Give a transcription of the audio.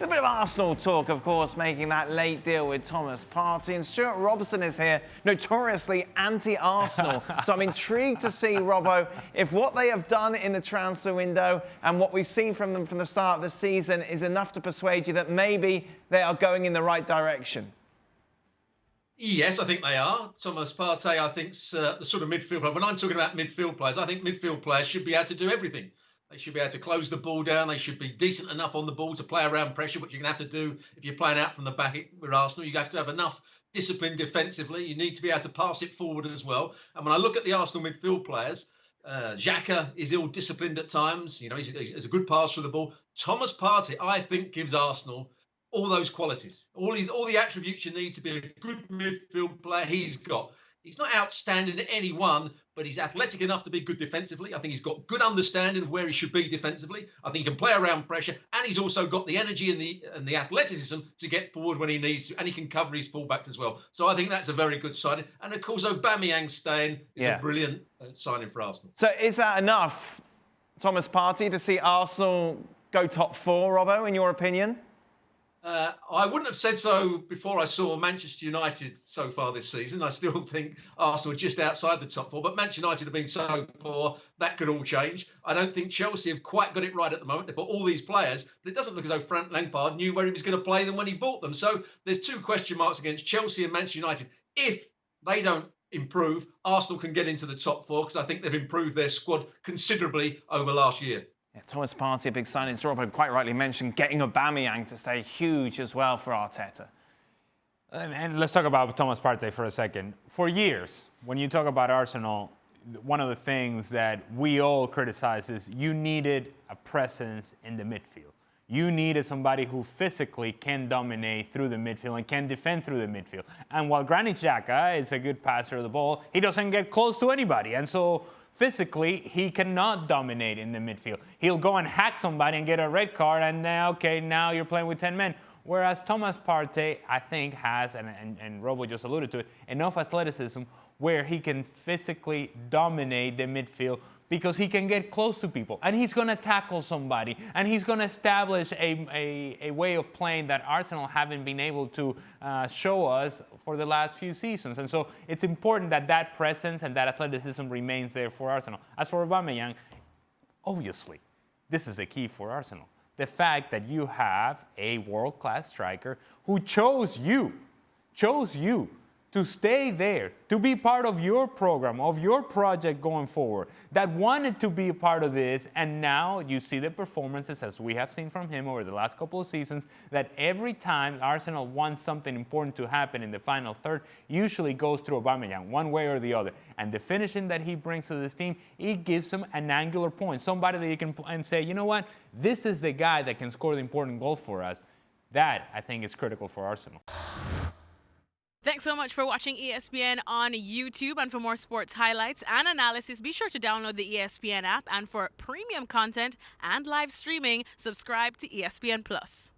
A bit of Arsenal talk, of course, making that late deal with Thomas Partey. And Stewart Robson is here, notoriously anti-Arsenal. So I'm intrigued to see, Robbo, if what they have done in the transfer window and what we've seen from them from the start of the season is enough to persuade you that maybe they are going in the right direction. Yes, I think they are. Thomas Partey, I think, the sort of midfield player. When I'm talking about midfield players, I think midfield players should be able to do everything. They should be able to close the ball down. They should be decent enough on the ball to play around pressure, which you're going to have to do if you're playing out from the back with Arsenal. You have to have enough discipline defensively. You need to be able to pass it forward as well. And when I look at the Arsenal midfield players, Xhaka is ill-disciplined at times. You know, he's a good passer of the ball. Thomas Partey, I think, gives Arsenal all those qualities, all the attributes you need to be a good midfield player. He's not outstanding at any one, but he's athletic enough to be good defensively. I think he's got good understanding of where he should be defensively. I think he can play around pressure, and he's also got the energy and the athleticism to get forward when he needs to, and he can cover his fullback as well. So I think that's a very good signing. And of course, Aubameyang staying is a brilliant signing for Arsenal. So is that enough, Thomas Partey, to see Arsenal go top four, Robbo, in your opinion? I wouldn't have said so before I saw Manchester United so far this season. I still think Arsenal are just outside the top four, but Manchester United have been so poor, that could all change. I don't think Chelsea have quite got it right at the moment. They've got all these players, but it doesn't look as though Frank Lampard knew where he was going to play them when he bought them. So there's two question marks against Chelsea and Manchester United. If they don't improve, Arsenal can get into the top four because I think they've improved their squad considerably over last year. Yeah, Thomas Partey, a big signing. Robert quite rightly mentioned getting Aubameyang to stay huge as well for Arteta. And let's talk about Thomas Partey for a second. For years, when you talk about Arsenal, one of the things that we all criticize is you needed a presence in the midfield. You needed somebody who physically can dominate through the midfield and can defend through the midfield. And while Granit Xhaka is a good passer of the ball, he doesn't get close to anybody. And so physically, he cannot dominate in the midfield. He'll go and hack somebody and get a red card, and now you're playing with 10 men. Whereas Thomas Partey, I think, has, and Robo just alluded to it, enough athleticism where he can physically dominate the midfield because he can get close to people, and he's going to tackle somebody, and he's going to establish a way of playing that Arsenal haven't been able to show us for the last few seasons. And so it's important that that presence and that athleticism remains there for Arsenal. As for Aubameyang, obviously, this is the key for Arsenal. The fact that you have a world-class striker who chose you to stay there, to be part of your program, of your project going forward, that wanted to be a part of this, and now you see the performances, as we have seen from him over the last couple of seasons, that every time Arsenal wants something important to happen in the final third, usually goes through Aubameyang, one way or the other. And the finishing that he brings to this team, it gives him an angular point, somebody that you can and say, you know what, this is the guy that can score the important goal for us. That, I think, is critical for Arsenal. Thanks so much for watching ESPN on YouTube. And for more sports highlights and analysis, be sure to download the ESPN app. And for premium content and live streaming, subscribe to ESPN Plus.